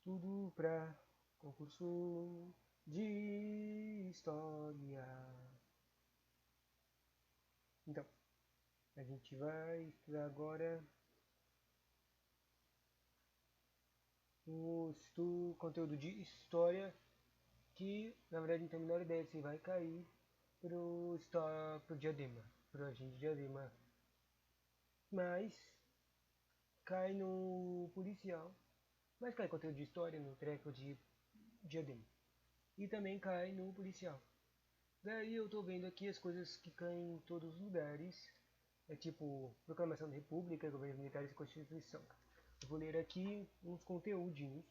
tudo pra concurso de história. Então, a gente vai estudar agora o conteúdo de história, que na verdade não tenho a menor ideia se vai cair pro Diadema, pro agente de Diadema, mas cai no policial, mas cai conteúdo de história no treco de Diadema. E também cai no policial. Daí eu tô vendo aqui as coisas que caem em todos os lugares. É tipo Proclamação da República, Governos Militares e Constituição. Eu vou ler aqui uns conteúdinhos,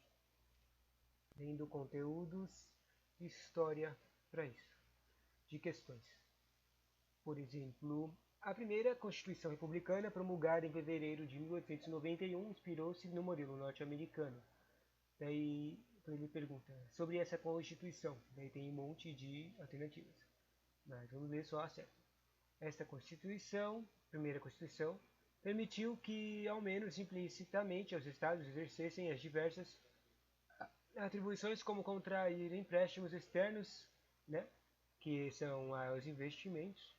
lendo conteúdos de história para isso, de questões. Por exemplo, a primeira Constituição Republicana, promulgada em fevereiro de 1891, inspirou-se no modelo norte-americano. Daí ele pergunta sobre essa Constituição. Daí tem um monte de alternativas. Mas vamos ler só a certa. Esta Constituição, primeira Constituição, permitiu que, ao menos implicitamente, os Estados exercessem as diversas atribuições como contrair empréstimos externos, né, que são os investimentos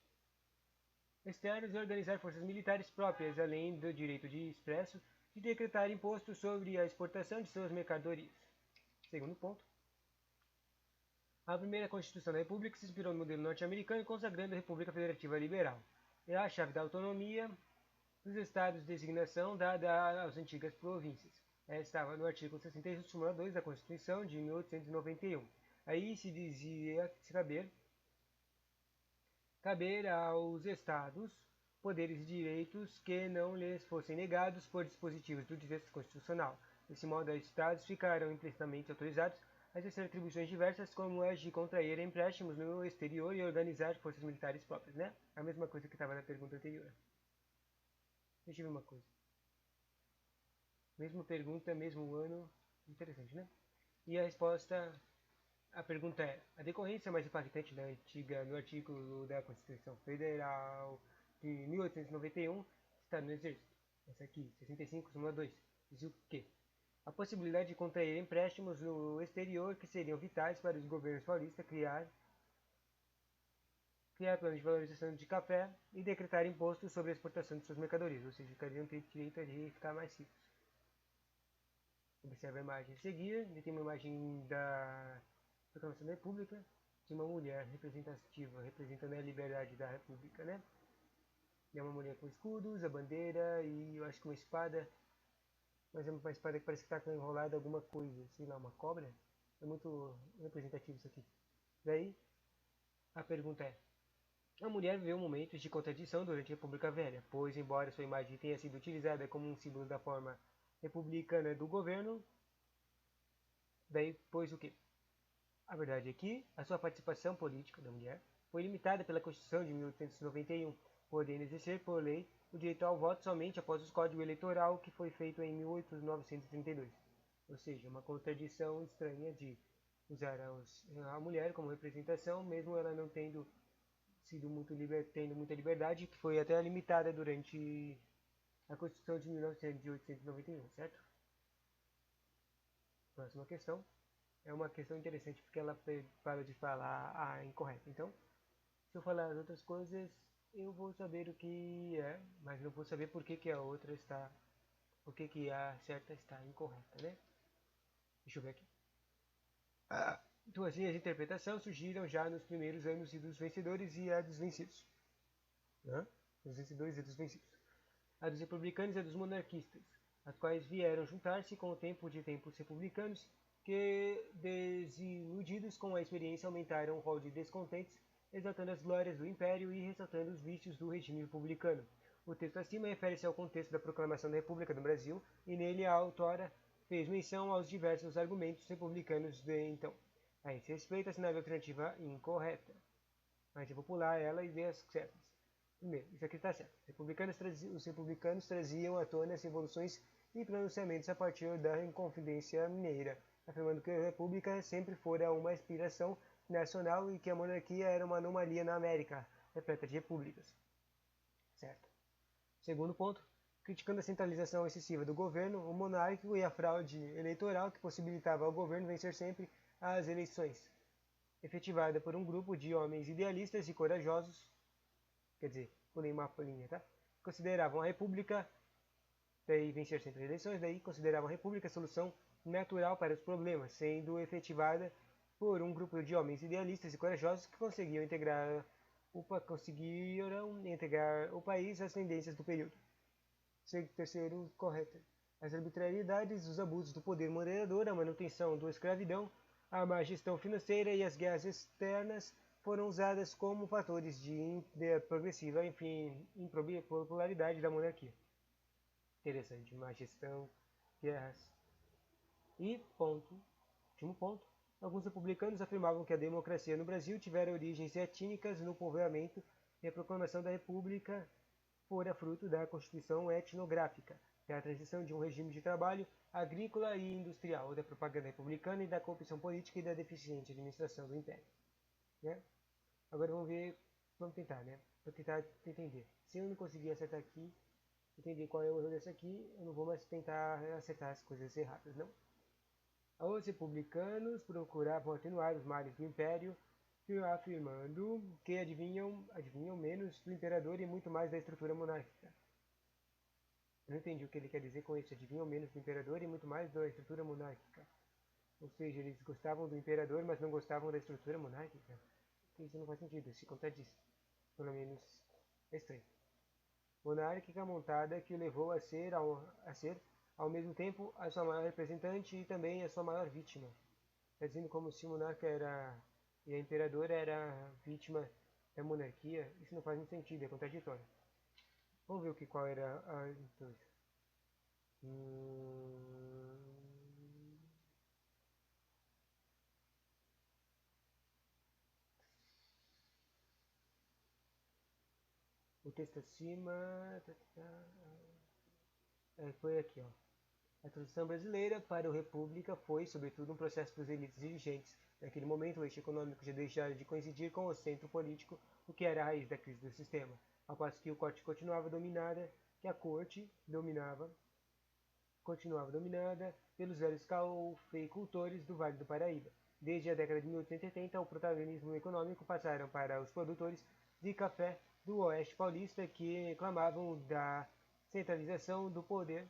externos, e organizar forças militares próprias, além do direito de expresso de decretar imposto sobre a exportação de suas mercadorias. Segundo ponto, a primeira Constituição da República se inspirou no modelo norte-americano, consagrando a República Federativa Liberal. É a chave da autonomia dos estados de designação dada às antigas províncias. Estava no artigo 66, súmula 2 da Constituição de 1891. Aí se dizia caber aos estados poderes e direitos que não lhes fossem negados por dispositivos do texto constitucional. Desse modo, os estados ficaram implicitamente autorizados a exercer atribuições diversas, como as de contrair empréstimos no exterior e organizar forças militares próprias, né? A mesma coisa que estava na pergunta anterior. Deixa eu ver uma coisa. Mesma pergunta, mesmo ano. Interessante, né? E a resposta, a pergunta é: a decorrência mais impactante da antiga no artigo da Constituição Federal de 1891 está no Exército. Essa aqui, 65, súmula 2. Diz o quê? A possibilidade de contrair empréstimos no exterior que seriam vitais para os governos paulistas criar planos de valorização de café e decretar impostos sobre a exportação de suas mercadorias, ou seja, ficariam ter direito de ficar mais ricos. Observe a imagem a seguir, ele tem uma imagem da Proclamação da República, de uma mulher representativa, representando a liberdade da República, né? E é uma mulher com escudos, a bandeira e eu acho que uma espada, mas é uma espada que parece que está enrolada alguma coisa, sei lá, uma cobra. É muito representativo isso aqui. Daí, a pergunta é: a mulher viveu momentos de contradição durante a República Velha, pois, embora sua imagem tenha sido utilizada como um símbolo da forma republicana do governo, daí, pois o quê? A verdade é que a sua participação política da mulher foi limitada pela Constituição de 1891, podendo exercer por lei o direito ao voto somente após o Código Eleitoral, que foi feito em 1932. Ou seja, uma contradição estranha de usar a mulher como representação, mesmo ela não tendo sido tendo muita liberdade, que foi até limitada durante a Constituição de 1891, certo? Próxima questão. É uma questão interessante porque ela para de falar a incorreta. Então, se eu falar as outras coisas, eu vou saber o que é, mas não vou saber por que, que a outra está, por que, que a certa está incorreta, né? Deixa eu ver aqui. Duas linhas de interpretação surgiram já nos primeiros anos e dos vencedores e a dos vencidos. Né? Dos vencedores e dos vencidos. A dos republicanos e a dos monarquistas, as quais vieram juntar-se com o tempo de tempos republicanos, que, desiludidos com a experiência, aumentaram o rol de descontentes, exaltando as glórias do império e ressaltando os vícios do regime republicano. O texto acima refere-se ao contexto da proclamação da República do Brasil, e nele a autora fez menção aos diversos argumentos republicanos de então. A esse respeito, assinale a alternativa incorreta. Mas eu vou pular ela e ver as certas. Primeiro, isso aqui está certo. Os republicanos traziam à tona as revoluções e pronunciamentos a partir da Inconfidência Mineira, afirmando que a república sempre fora uma aspiração nacional e que a monarquia era uma anomalia na América, repleta de repúblicas. Certo. Segundo ponto, criticando a centralização excessiva do governo, o monárquico e a fraude eleitoral que possibilitava ao governo vencer sempre as eleições, efetivada por um grupo de homens idealistas e corajosos, quer dizer, pulei uma linha, tá? Consideravam a república, daí vencer sempre as eleições, daí consideravam a república a solução natural para os problemas, sendo efetivada por um grupo de homens idealistas e corajosos que conseguiram integrar o país às tendências do período. Terceiro, correto. As arbitrariedades, os abusos do poder moderador, a manutenção da escravidão, a má gestão financeira e as guerras externas foram usadas como fatores de progressiva impopularidade da monarquia. Interessante, má gestão, guerras. E último ponto, alguns republicanos afirmavam que a democracia no Brasil tivera origens étnicas no povoamento e a proclamação da república fora fruto da constituição etnográfica, da transição de um regime de trabalho agrícola e industrial, da propaganda republicana e da corrupção política e da deficiente administração do império. Né? Agora vamos tentar, né? Vou tentar entender. Se eu não conseguir acertar aqui, entender qual é o erro desse aqui, eu não vou mais tentar acertar as coisas erradas, não. Os republicanos procuravam atenuar os males do império, afirmando que adivinham menos do imperador e muito mais da estrutura monárquica. Eu não entendi o que ele quer dizer com isso. Adivinham menos do imperador e muito mais da estrutura monárquica. Ou seja, eles gostavam do imperador, mas não gostavam da estrutura monárquica. Isso não faz sentido, se contradiz. Pelo menos é estranho. Monárquica montada que o levou a ser, ao mesmo tempo, a sua maior representante e também a sua maior vítima. Está dizendo como se o monarca e a imperadora era vítima da monarquia. Isso não faz muito sentido, é contraditório. Vamos ver qual era a então. O texto acima. Foi aqui, ó. A transição brasileira para a República foi, sobretudo, um processo das elites dirigentes. Naquele momento, o eixo econômico já deixara de coincidir com o centro político, o que era a raiz da crise do sistema, ao passo que a corte continuava dominada pelos velhos cafeicultores do Vale do Paraíba. Desde a década de 1880, o protagonismo econômico passaram para os produtores de café do Oeste Paulista, que reclamavam da centralização do poder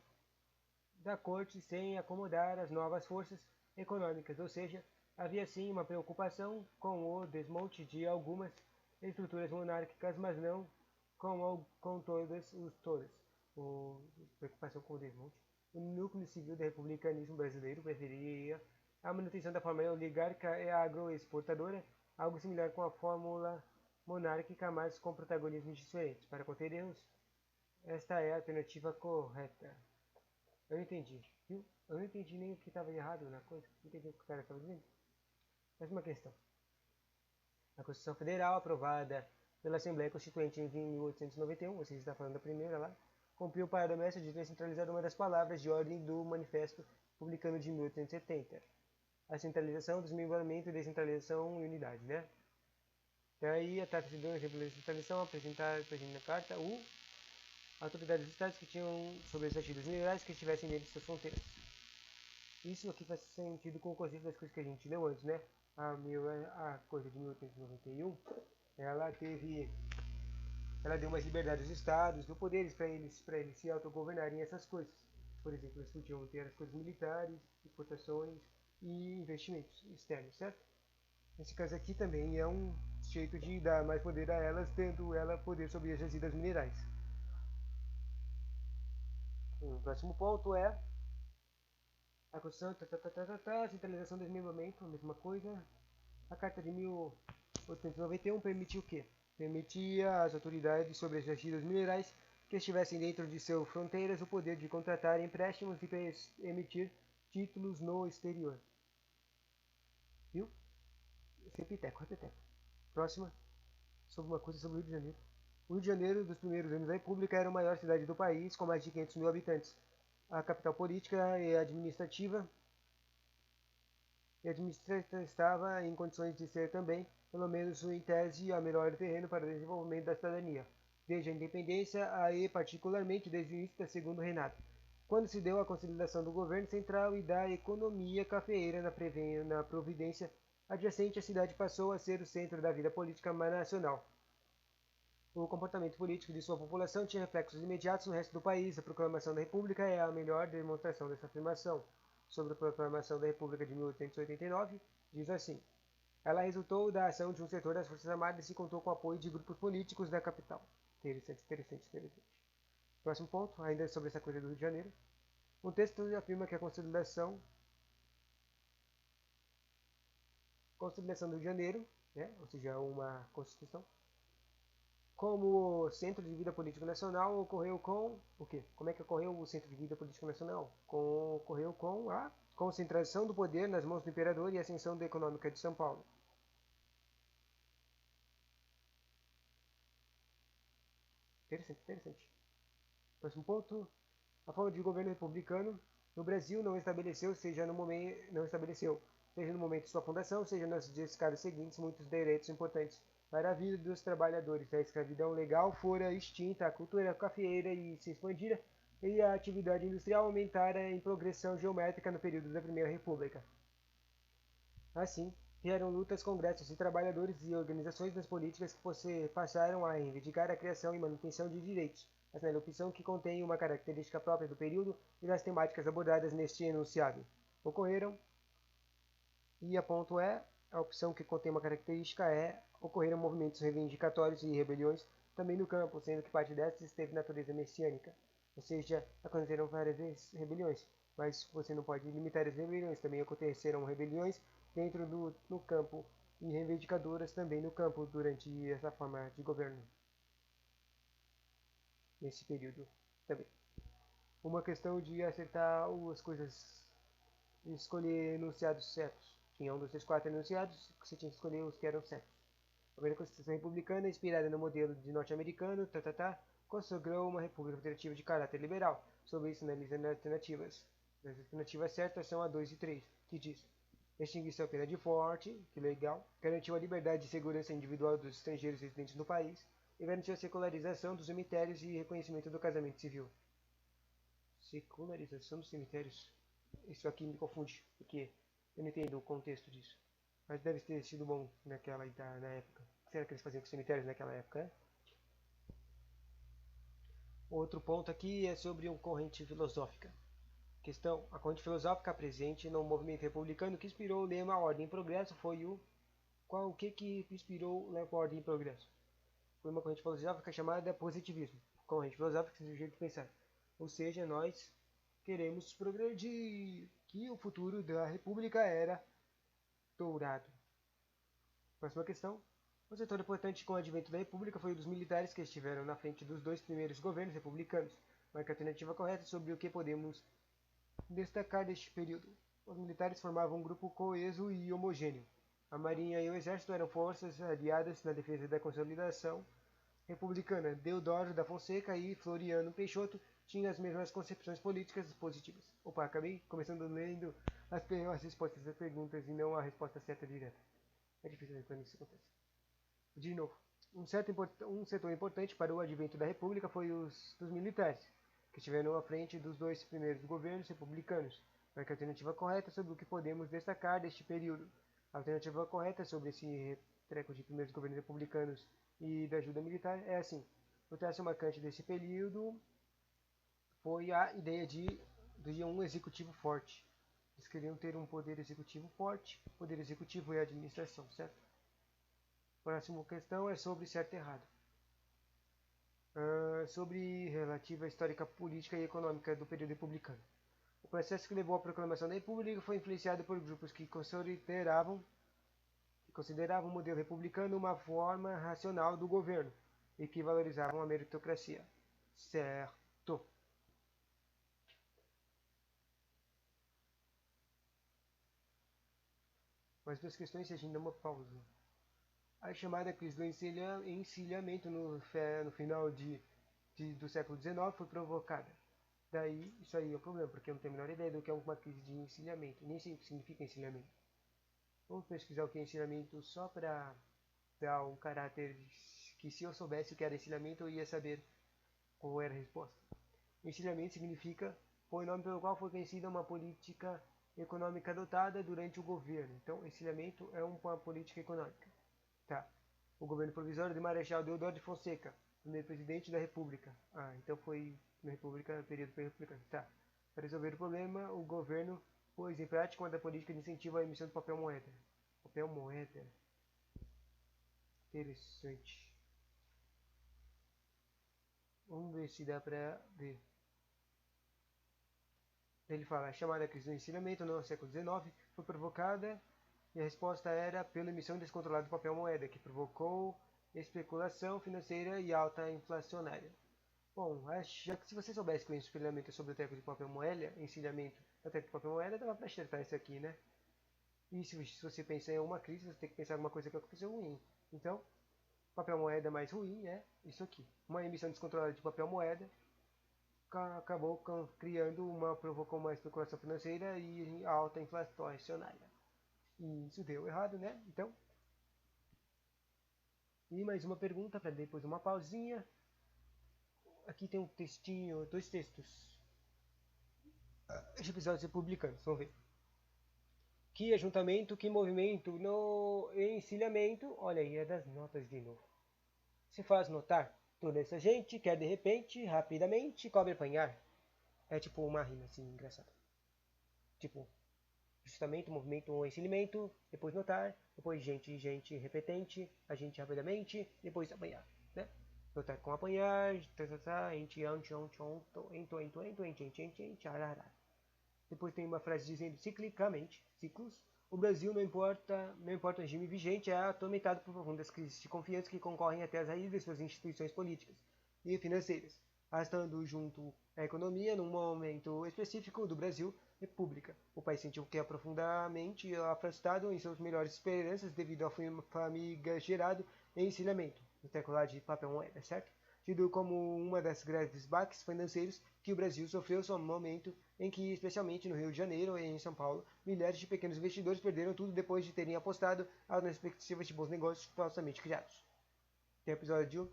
da corte sem acomodar as novas forças econômicas, ou seja, havia sim uma preocupação com o desmonte de algumas estruturas monárquicas, mas não com todas. Preocupação com o desmonte. O núcleo civil do republicanismo brasileiro preferia a manutenção da forma oligarca e agroexportadora, algo similar com a fórmula monárquica, mas com protagonismos diferentes. Para conter erros, esta é a alternativa correta. Eu não entendi, viu? Eu não entendi nem o que estava errado na coisa. Não entendi o que o cara estava dizendo. Mais uma questão. A Constituição Federal, aprovada pela Assembleia Constituinte em 1891, ou seja, está falando da primeira lá, cumpriu o paradoxo de ter centralizado uma das palavras de ordem do Manifesto Republicano de 1870. A centralização, desmembramento, descentralização e unidade, né? Daí, a trata-se de um exemplo de descentralização apresentada na carta, autoridades dos estados que tinham sobre as atividades minerais que estivessem dentro de suas fronteiras. Isso aqui faz sentido com o conceito das coisas que a gente leu antes, né? A coisa de 1891, ela deu mais liberdade aos estados, deu poderes para eles se autogovernarem essas coisas. Por exemplo, eles podiam ter as coisas militares, exportações e investimentos externos, certo? Nesse caso aqui também é um jeito de dar mais poder a elas, tendo ela poder sobre as jazidas minerais. O próximo ponto é a Constituição, centralização do desmembramento, a mesma coisa. A Carta de 1891 permitiu o quê? Permitia às autoridades sobre as jazidas minerais que estivessem dentro de suas fronteiras o poder de contratar empréstimos e emitir títulos no exterior. Viu? Repeteco. Próxima, sobre uma coisa sobre o Rio de Janeiro. O Rio de Janeiro, dos primeiros anos da República, era a maior cidade do país, com mais de 500 mil habitantes. A capital política e administrativa estava em condições de ser também, pelo menos em tese, a melhor terreno para o desenvolvimento da cidadania. desde a independência e particularmente desde o início do segundo reinado, quando se deu a consolidação do governo central e da economia cafeeira na província adjacente, a cidade passou a ser o centro da vida política nacional. O comportamento político de sua população tinha reflexos imediatos no resto do país. A proclamação da República é a melhor demonstração dessa afirmação. Sobre a proclamação da República de 1889, diz assim: ela resultou da ação de um setor das Forças Armadas e contou com o apoio de grupos políticos da capital. Interessante, interessante, interessante. Próximo ponto, ainda sobre essa coisa do Rio de Janeiro. O texto afirma que a consolidação do Rio de Janeiro, né, ou seja, uma constituição, como centro de vida político nacional, ocorreu com o quê? Como é que ocorreu o centro de vida político nacional? Ocorreu com a concentração do poder nas mãos do imperador e a ascensão econômica de São Paulo. Interessante, interessante. Próximo ponto. A forma de governo republicano no Brasil não estabeleceu, seja no momento de sua fundação, seja nas décadas seguintes, muitos direitos importantes para a vida dos trabalhadores. A escravidão legal fora extinta, a cultura cafeeira e se expandira, e a atividade industrial aumentara em progressão geométrica no período da Primeira República. Assim, vieram lutas, congressos de trabalhadores e organizações nas políticas que passaram a reivindicar a criação e manutenção de direitos, mas na opção que contém uma característica própria do período e das temáticas abordadas neste enunciado. Ocorreram, e a ponto é, a opção que contém uma característica ocorreram movimentos reivindicatórios e rebeliões também no campo, sendo que parte destas teve natureza messiânica, ou seja, aconteceram várias rebeliões, mas você não pode limitar as rebeliões, também aconteceram rebeliões dentro no campo e reivindicadoras também no campo durante essa forma de governo, nesse período também. Uma questão de acertar as coisas, escolher enunciados certos. Tinha 4 enunciados, você tinha que escolher os que eram certos. A primeira Constituição Republicana, inspirada no modelo de norte-americano, consagrou uma república federativa de caráter liberal. Sobre isso, analisa as alternativas. As alternativas certas são a 2 e 3, que diz: extinguição da pena de morte, que legal, garantiu a liberdade e segurança individual dos estrangeiros residentes no país, e garantiu a secularização dos cemitérios e reconhecimento do casamento civil. Secularização dos cemitérios? Isso aqui me confunde, porque eu não entendo o contexto disso. Mas deve ter sido bom na época. O que será que eles faziam com os cemitérios naquela época? É? Outro ponto aqui é sobre uma corrente filosófica. Questão: a corrente filosófica presente no movimento republicano que inspirou o lema Ordem e Progresso foi o que inspirou a Ordem e Progresso? Foi uma corrente filosófica chamada positivismo. Corrente filosófica que é o jeito de pensar. Ou seja, nós queremos progredir, que o futuro da república era dourado. Próxima questão. Um setor importante com o advento da República foi o dos militares que estiveram na frente dos 2 primeiros governos republicanos. Marca a alternativa correta sobre o que podemos destacar deste período. Os militares formavam um grupo coeso e homogêneo. A Marinha e o Exército eram forças aliadas na defesa da consolidação republicana. Deodoro da Fonseca e Floriano Peixoto tinham as mesmas concepções políticas positivas. Opa, acabei começando lendo as respostas das perguntas e não a resposta certa direta. É difícil quando isso acontece. De novo, um setor importante para o advento da República foi os dos militares, que estiveram à frente dos 2 primeiros governos republicanos. Marca a alternativa correta sobre o que podemos destacar deste período. A alternativa correta sobre esse treco de primeiros governos republicanos e da ajuda militar é assim: o traço marcante desse período foi a ideia de um executivo forte. Eles queriam ter um poder executivo forte, poder executivo e administração, certo? Próxima questão é sobre certo e errado. Sobre relativa à histórica política e econômica do período republicano. O processo que levou à proclamação da República foi influenciado por grupos que consideravam o modelo republicano uma forma racional do governo e que valorizavam a meritocracia. Certo. Mais 2 questões e a gente dá uma pausa. A chamada crise do encilhamento no final do século XIX foi provocada. Daí, isso aí é o problema, porque eu não tenho a menor ideia do que é uma crise de encilhamento. Nem sei o que significa encilhamento. Vamos pesquisar o que é encilhamento só para dar um caráter que se eu soubesse o que era encilhamento, eu ia saber qual era a resposta. Encilhamento significa, foi o nome pelo qual foi conhecida uma política econômica adotada durante o governo. Então, encilhamento é uma política econômica. Tá. O governo provisório de Marechal Deodoro de Fonseca, primeiro presidente da República. Ah, então foi na República, período republicano. Tá. Para resolver o problema, o governo pôs em prática uma da política de incentivo à emissão de papel moeda. Papel moeda. Interessante. Vamos ver se dá pra ver. Ele fala, a chamada crise do encilhamento no século XIX foi provocada e a resposta era pela emissão descontrolada do papel moeda, que provocou especulação financeira e alta inflacionária. Bom, já que se você soubesse que o encilhamento é sobre o teco de papel moeda, encilhamento é o teco de papel moeda, dava para acertar isso aqui, né? E se você pensar em uma crise, você tem que pensar em alguma coisa que aconteceu ruim. Então, papel moeda mais ruim é isso aqui. Uma emissão descontrolada de papel moeda acabou provocou uma especulação financeira e alta inflacionária. E isso deu errado, né? Então, e mais uma pergunta para depois uma pausinha. Aqui tem um textinho, dois textos de episódios republicanos, vamos ver. Que ajuntamento, que movimento no encilhamento, olha aí, é das notas de novo. Se faz notar, toda essa gente quer de repente, rapidamente, cobre apanhar. É tipo uma rima assim, engraçada. Tipo, ajustamento, movimento ou encilhamento, depois notar, depois gente repetente, a gente rapidamente, depois apanhar, né? Notar com apanhar, ente, depois tem uma frase dizendo ciclicamente, ciclos, o Brasil não importa o regime vigente, é atormentado por profundas crises de confiança que concorrem até as raízes de suas instituições políticas e financeiras, arrastando junto a economia num momento específico do Brasil, República. O país sentiu que é profundamente afastado em suas melhores esperanças devido ao famigerado encilhamento, no tecolar de papel moeda, certo? Tido como uma das graves baques financeiros que o Brasil sofreu no momento em que, especialmente no Rio de Janeiro e em São Paulo, milhares de pequenos investidores perderam tudo depois de terem apostado nas perspectivas de bons negócios falsamente criados. Tem episódio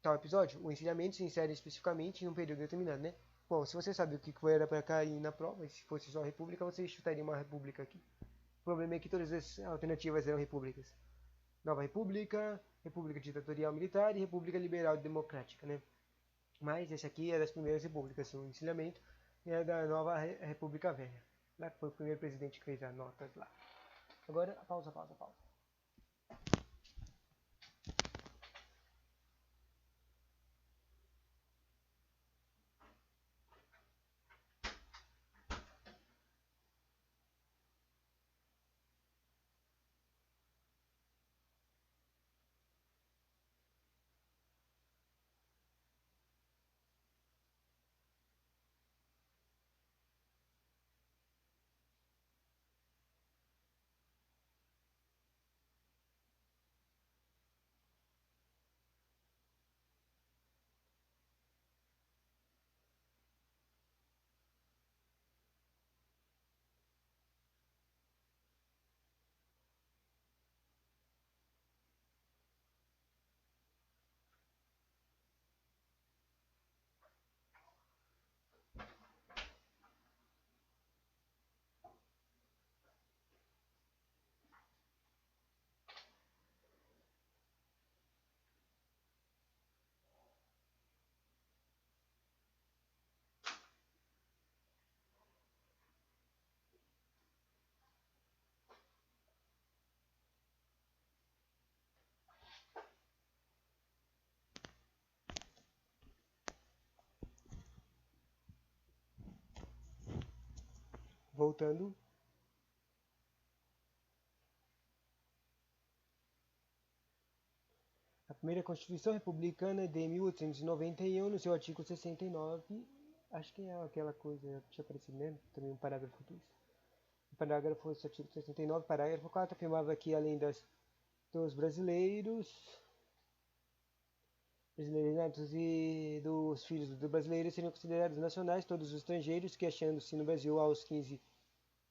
tal episódio, o encilhamento se insere especificamente em um período determinado, né? Bom, se você sabe o que era para cair na prova, e se fosse só república, você chutaria uma república aqui. O problema é que todas as alternativas eram repúblicas. Nova República, República Ditatorial Militar e República Liberal Democrática, né? Mas esse aqui é das primeiras repúblicas, o encilhamento é da nova República Velha. Lá foi o primeiro presidente que fez as notas lá. Agora, pausa. Voltando. A primeira Constituição Republicana de 1891, no seu artigo 69, acho que é aquela coisa que tinha aparecido, né? Também um parágrafo 2. O parágrafo do artigo 69, parágrafo 4, afirmava que além dos brasileiros netos e dos filhos do brasileiro seriam considerados nacionais todos os estrangeiros que, achando-se no Brasil aos 15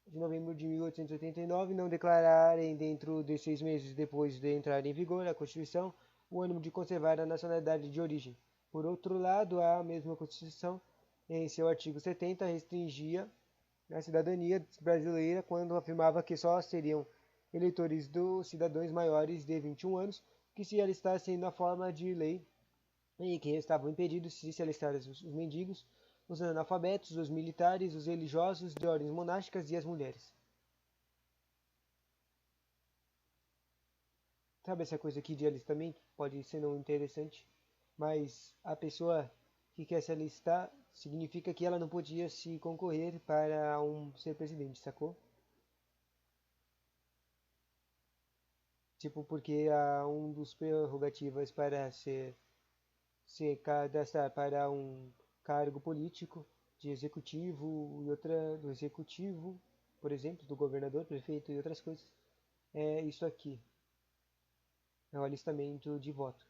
de novembro de 1889, não declararem dentro de 6 meses depois de entrar em vigor a Constituição o ânimo de conservar a nacionalidade de origem. Por outro lado, a mesma Constituição, em seu artigo 70, restringia a cidadania brasileira quando afirmava que só seriam eleitores dos cidadãos maiores de 21 anos que se alistassem na forma de lei e que estavam impedidos de se alistar os mendigos, os analfabetos, os militares, os religiosos de ordens monásticas e as mulheres. Sabe essa coisa aqui de alistamento? Pode ser não interessante, mas a pessoa que quer se alistar significa que ela não podia se concorrer para ser presidente, sacou? Tipo, porque dos prerrogativas para se cadastrar para um cargo político de executivo e outra do executivo, por exemplo, do governador, prefeito e outras coisas, é isso aqui, é o alistamento de voto.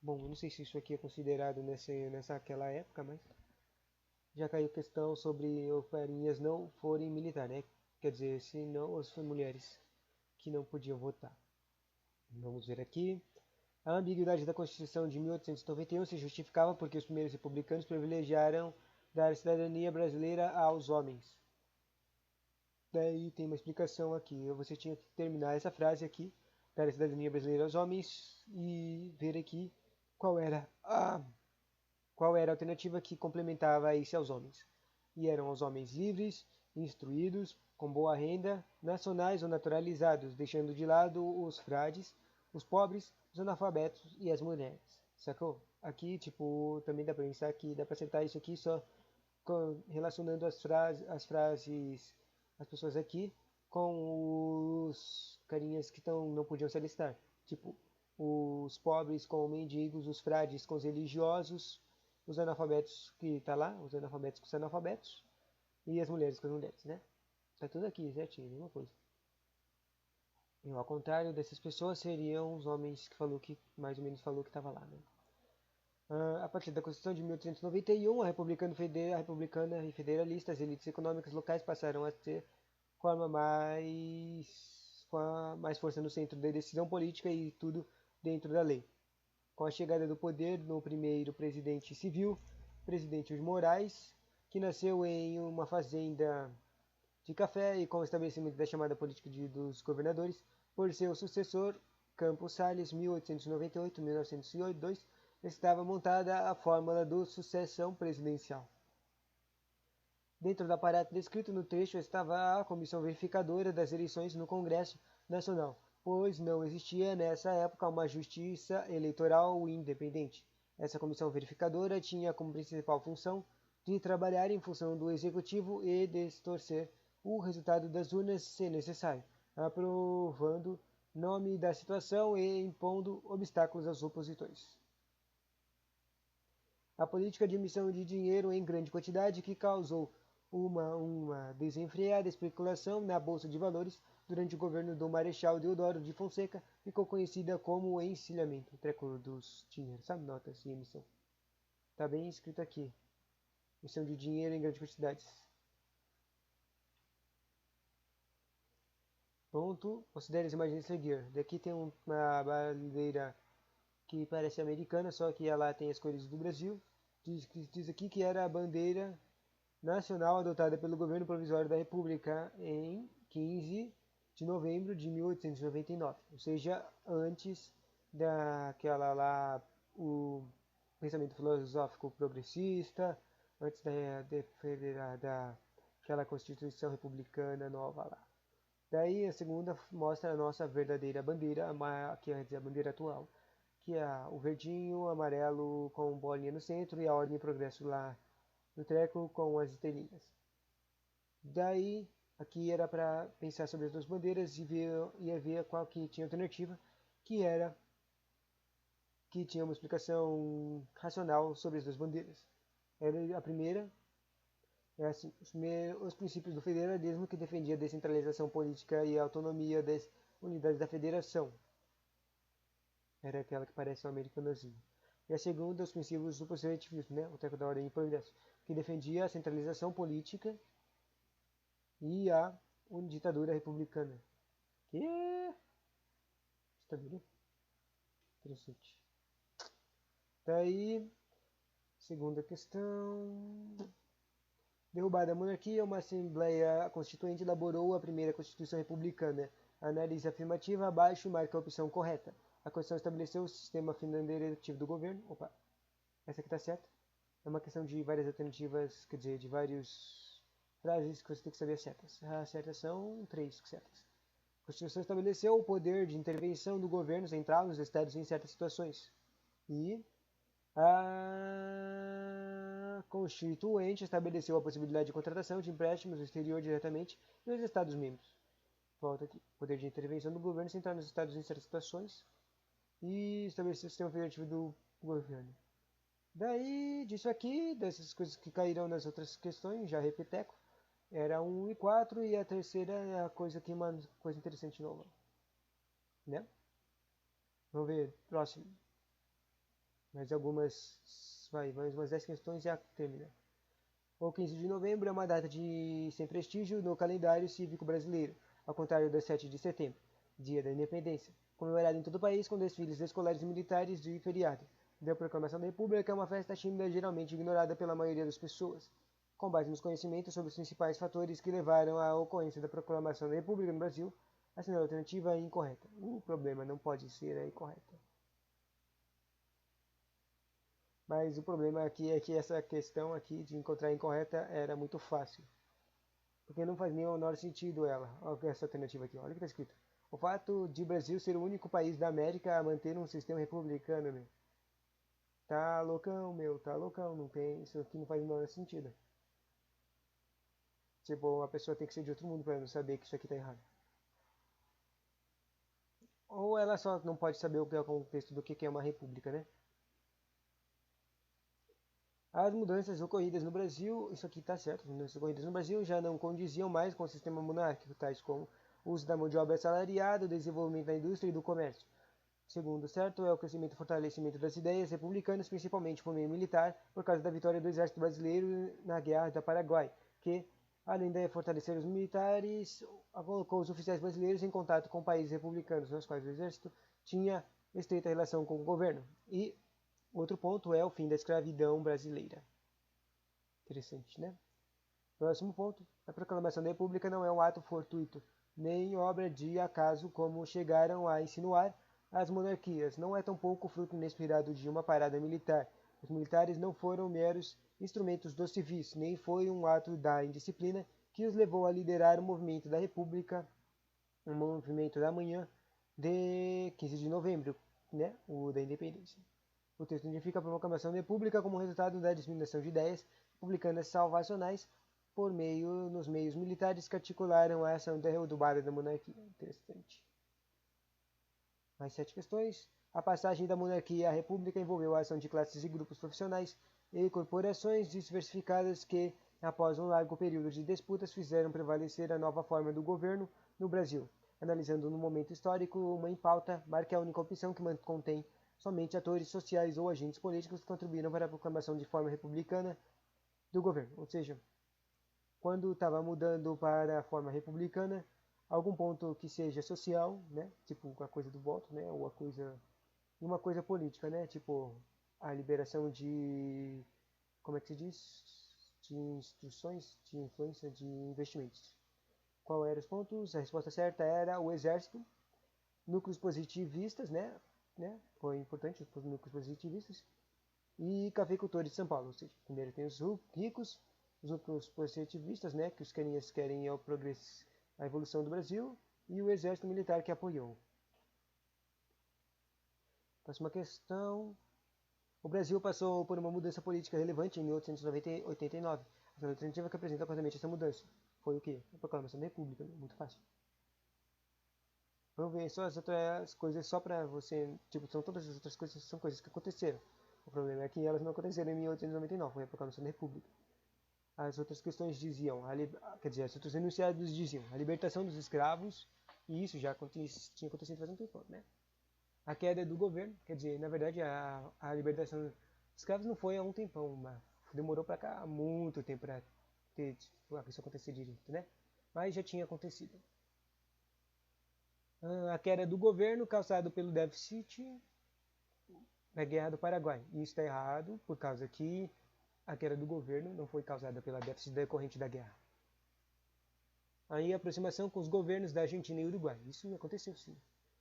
Bom, eu não sei se isso aqui é considerado nessa aquela época, mas já caiu questão sobre os farinhas não forem militar, né? Quer dizer, se não as mulheres que não podiam votar. Vamos ver aqui. A ambiguidade da Constituição de 1891 se justificava porque os primeiros republicanos privilegiaram dar a cidadania brasileira aos homens. Daí tem uma explicação aqui. Você tinha que terminar essa frase aqui, dar a cidadania brasileira aos homens, e ver aqui qual era a alternativa que complementava isso aos homens. E eram os homens livres, instruídos, com boa renda, nacionais ou naturalizados, deixando de lado os frades, os pobres, os analfabetos e as mulheres. Sacou? Aqui, tipo, também dá pra pensar que dá pra acertar isso aqui só relacionando as pessoas aqui com os carinhas que não podiam se alistar. Tipo, os pobres com os mendigos, os frades com os religiosos, os analfabetos que tá lá, os analfabetos com os analfabetos, e as mulheres com as mulheres, né? Tá tudo aqui, certinho, mesma coisa. E ao contrário dessas pessoas seriam os homens que falou que, mais ou menos falou que tava lá, né? A partir da Constituição de 1891, a republicana e federalista, as elites econômicas locais passaram a ter mais força no centro da decisão política e tudo dentro da lei. Com a chegada do poder no primeiro presidente civil, presidente Moraes, que nasceu em uma fazenda de café e com o estabelecimento da chamada política dos governadores, por seu sucessor, Campos Salles, 1898-1902, estava montada a fórmula do sucessão presidencial. Dentro do aparato descrito no trecho estava a Comissão Verificadora das Eleições no Congresso Nacional, pois não existia nessa época uma justiça eleitoral independente. Essa comissão verificadora tinha como principal função de trabalhar em função do executivo e distorcer o resultado das urnas se necessário, aprovando nome da situação e impondo obstáculos aos opositores. A política de emissão de dinheiro em grande quantidade que causou uma desenfreada especulação na Bolsa de Valores durante o governo do Marechal Deodoro de Fonseca ficou conhecida como encilhamento, treco dos dinheiros, sabe, notas e emissão. Tá bem escrito aqui, emissão de dinheiro em grandes quantidades. Pronto, considere as imagens a seguir. Daqui tem uma bandeira que parece americana, só que ela tem as cores do Brasil. Diz aqui que era a bandeira nacional adotada pelo governo provisório da República em 15 de novembro de 1899, ou seja, antes daquela lá, o pensamento filosófico progressista, antes daquela Constituição Republicana nova lá. Daí a segunda mostra a nossa verdadeira bandeira, que é a bandeira atual, que é o verdinho, amarelo com bolinha no centro e a ordem e progresso lá no treco com as estrelinhas. Daí, aqui era para pensar sobre as duas bandeiras e ia ver qual que tinha alternativa, que tinha uma explicação racional sobre as duas bandeiras. A primeira é assim, os princípios do federalismo que defendia a descentralização política e a autonomia das unidades da federação. Era aquela que parece um americanozinho. E a segunda, os princípios do positivismo, né? O teco da ordem e progresso, que defendia a centralização política e a ditadura republicana. Que ditadura? Interessante. Daí, segunda questão. Derrubada a monarquia, uma Assembleia Constituinte elaborou a primeira Constituição Republicana. Análise afirmativa abaixo marca a opção correta. A Constituição estabeleceu o sistema financeiro do governo. Opa, essa aqui está certa. É uma questão de várias alternativas, quer dizer, de várias frases que você tem que saber as certas. As certas são 3 certas. A Constituição estabeleceu o poder de intervenção do governo central nos estados em certas situações. E a Constituinte estabeleceu a possibilidade de contratação de empréstimos no exterior diretamente nos Estados-membros. Volta aqui. Poder de intervenção do governo central nos Estados em certas situações. E estabeleceu o sistema federativo do governo. Daí, disso aqui, dessas coisas que caíram nas outras questões, já repeteco, era 1 e 4 e a terceira é a coisa que uma coisa interessante nova. Né? Vamos ver, próximo. Mais umas 10 questões e já termina. O 15 de novembro é uma data sem prestígio no calendário cívico brasileiro, ao contrário do 7 de setembro, dia da independência, comemorado em todo o país com desfiles escolares e militares e feriado. Da proclamação da República é uma festa tímida geralmente ignorada pela maioria das pessoas. Com base nos conhecimentos sobre os principais fatores que levaram à ocorrência da proclamação da República no Brasil, a segunda alternativa é incorreta. O problema não pode ser a incorreta. Mas o problema aqui é que essa questão aqui de encontrar incorreta era muito fácil. Porque não faz nem o menor sentido ela. Olha essa alternativa aqui, olha o que está escrito. O fato de Brasil ser o único país da América a manter um sistema republicano, meu. Tá loucão, meu, tá loucão. Não tem, isso aqui não faz o menor sentido. Tipo, a pessoa tem que ser de outro mundo para não saber que isso aqui tá errado. Ou ela só não pode saber o que é o contexto do que é uma república, né? As mudanças ocorridas no Brasil, isso aqui está certo, as mudanças ocorridas no Brasil já não condiziam mais com o sistema monárquico, tais como o uso da mão de obra assalariada, o desenvolvimento da indústria e do comércio. Segundo, certo é o crescimento e fortalecimento das ideias republicanas, principalmente por meio militar, por causa da vitória do exército brasileiro na Guerra da Paraguai, que, além de fortalecer os militares, colocou os oficiais brasileiros em contato com países republicanos, nos quais o exército tinha estreita relação com o governo. E outro ponto é o fim da escravidão brasileira. Interessante, né? Próximo ponto. A proclamação da República não é um ato fortuito, nem obra de acaso como chegaram a insinuar as monarquias. Não é tampouco fruto inesperado de uma parada militar. Os militares não foram meros instrumentos dos civis, nem foi um ato da indisciplina que os levou a liderar o movimento da República, o movimento da manhã de 15 de novembro, né? O da independência. O texto identifica a proclamação da República como resultado da disseminação de ideias republicanas salvacionais nos meios militares que articularam a ação derrubada da monarquia. Interessante. Mais 7 questões. A passagem da monarquia à república envolveu a ação de classes e grupos profissionais e corporações diversificadas que, após um largo período de disputas, fizeram prevalecer a nova forma do governo no Brasil. Analisando no momento histórico, uma em pauta marca a única opção que contém somente atores sociais ou agentes políticos que contribuíram para a proclamação de forma republicana do governo. Ou seja, quando estava mudando para a forma republicana, algum ponto que seja social, né? Tipo a coisa do voto, né? Ou uma coisa política, né? Tipo a liberação de, como é que se diz? De instruções, de influência, de investimentos. Qual eram os pontos? A resposta certa era o exército, núcleos positivistas, né? Foi importante os núcleos positivistas e cafeicultores de São Paulo. Ou seja, primeiro tem os ricos, os núcleos positivistas, né, que os carinhas querem o progresso, a evolução do Brasil, e o exército militar que apoiou. Próxima questão. O Brasil passou por uma mudança política relevante em 1889. A alternativa que apresenta claramente essa mudança foi o quê? A proclamação da República, né? Muito fácil. Vamos ver só as outras coisas só para você, tipo, são todas as outras coisas são coisas que aconteceram. O problema é que elas não aconteceram em 1899, foi a proclamação da República. As outras questões diziam, quer dizer, os outros enunciados diziam a libertação dos escravos, e isso já tinha acontecido faz um tempo, né? A queda do governo, quer dizer, na verdade a libertação dos escravos não foi há um tempão, mas demorou para cá muito tempo para ter isso acontecer direito, né? Mas já tinha acontecido. A queda do governo causado pelo déficit na Guerra do Paraguai. E isso está errado, por causa que a queda do governo não foi causada pela déficit decorrente da guerra. Aí a aproximação com os governos da Argentina e Uruguai. Isso aconteceu sim.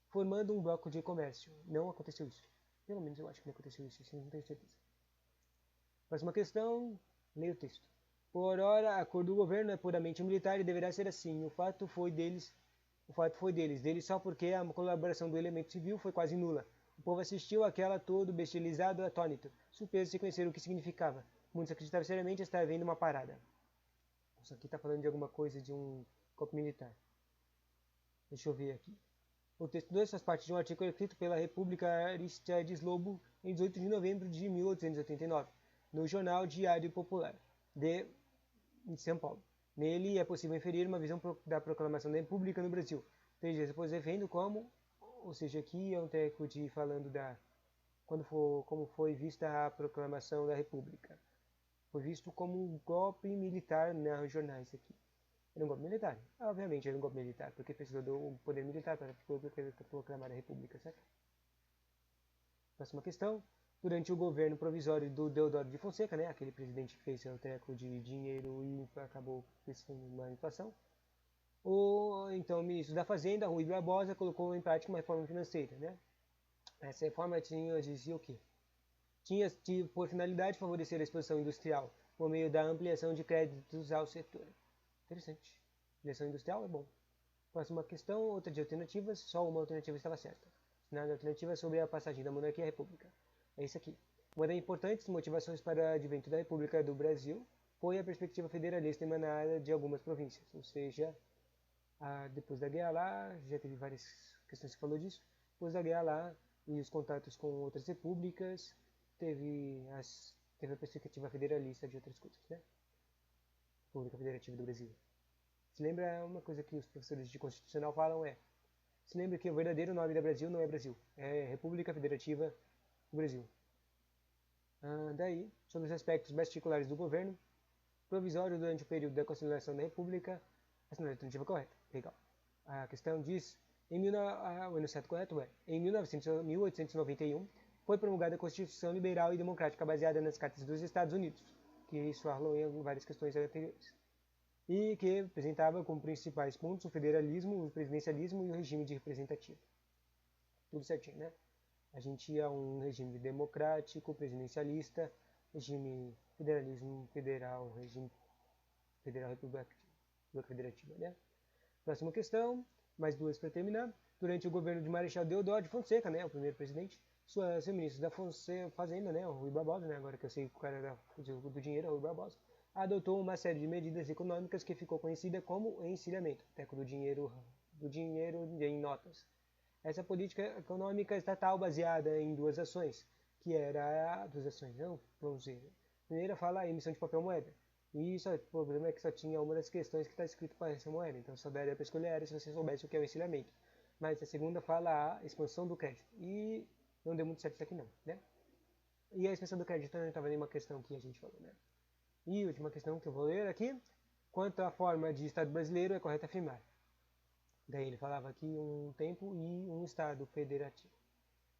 Formando um bloco de comércio. Não aconteceu isso. Pelo menos eu acho que não aconteceu isso, não tenho certeza. Próxima questão, leia o texto. Por ora, a cor do governo é puramente militar e deverá ser assim. O fato foi deles só porque a colaboração do elemento civil foi quase nula. O povo assistiu àquela todo bestializado, atônito, surpreso sem conhecer o que significava. Muitos acreditavam seriamente estar vendo uma parada. Isso aqui está falando de alguma coisa de um golpe militar. Deixa eu ver aqui. O texto 2 faz parte de um artigo escrito pela República Aristides Lobo em 18 de novembro de 1889, no jornal Diário Popular de São Paulo. Nele é possível inferir uma visão da proclamação da República no Brasil. 3 dias depois, vendo como, ou seja, aqui é um treco de falando da como foi vista a proclamação da República. Foi visto como um golpe militar nos jornais aqui. Era um golpe militar. Obviamente era um golpe militar, porque precisou do poder militar para proclamar a República, certo? Próxima questão. Durante o governo provisório do Deodoro de Fonseca, né, aquele presidente que fez seu treco de dinheiro e acabou com uma inflação, o então ministro da Fazenda, Rui Barbosa, colocou em prática uma reforma financeira. Né? Essa reforma dizia o quê? Tinha por finalidade favorecer a expansão industrial por meio da ampliação de créditos ao setor. Interessante. Ampliação industrial é bom. Próxima questão, outra de alternativas, só uma alternativa estava certa. Na alternativa sobre a passagem da monarquia à república. É isso aqui. Uma das importantes motivações para o advento da República do Brasil foi a perspectiva federalista emanada de algumas províncias, ou seja, depois da guerra lá, já teve várias questões que falou disso, depois da guerra lá e os contatos com outras repúblicas, teve a perspectiva federalista de outras coisas, né? República Federativa do Brasil. Se lembra uma coisa que os professores de constitucional falam se lembra que o verdadeiro nome da Brasil não é Brasil, é República Federativa do Brasil. Daí, sobre os aspectos particulares do governo provisório durante o período da consolidação da República, essa não é a alternativa correta. Legal. A questão diz, o enunciado correto em 1891, foi promulgada a Constituição Liberal e Democrática baseada nas Cartas dos Estados Unidos, que isso falou em várias questões anteriores, e que apresentava como principais pontos o federalismo, o presidencialismo e o regime de representativo. Tudo certinho, né? A gente ia um regime democrático, presidencialista, regime federalismo federal, regime federal república federativa, né? Próxima questão, mais duas para terminar. Durante o governo de Marechal Deodoro de Fonseca, né, o primeiro presidente, seu ministro da Fazenda, né, o Rui Barbosa, né, agora que eu sei que o cara era do dinheiro, o Rui Barbosa, adotou uma série de medidas econômicas que ficou conhecida como encilhamento, teco do dinheiro em notas. Essa política econômica estatal baseada em duas ações, que era duas ações, não, vamos ver. A primeira fala a emissão de papel moeda. E o problema é que só tinha uma das questões que está escrito para essa moeda, então só daria para escolher era se você soubesse o que é o encilhamento. Mas a segunda fala a expansão do crédito. E não deu muito certo isso aqui não, né? E a expansão do crédito não estava nenhuma questão que a gente falou, né? E a última questão que eu vou ler aqui. Quanto à forma de Estado brasileiro, é correto afirmar. Daí ele falava aqui um tempo e um Estado federativo.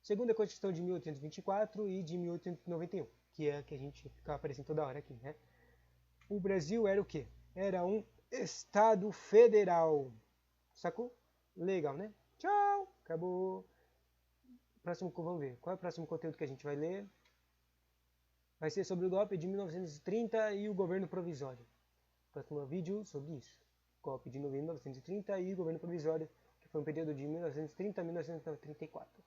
Segundo a Constituição de 1824 e de 1891, que é a que a gente fica aparecendo toda hora aqui, né? O Brasil era o quê? Era um Estado federal. Sacou? Legal, né? Tchau! Acabou. Próximo, vamos ver. Qual é o próximo conteúdo que a gente vai ler? Vai ser sobre o golpe de 1930 e o governo provisório. Próximo vídeo sobre isso. Golpe de 1930 e o governo provisório, que foi um período de 1930 a 1934.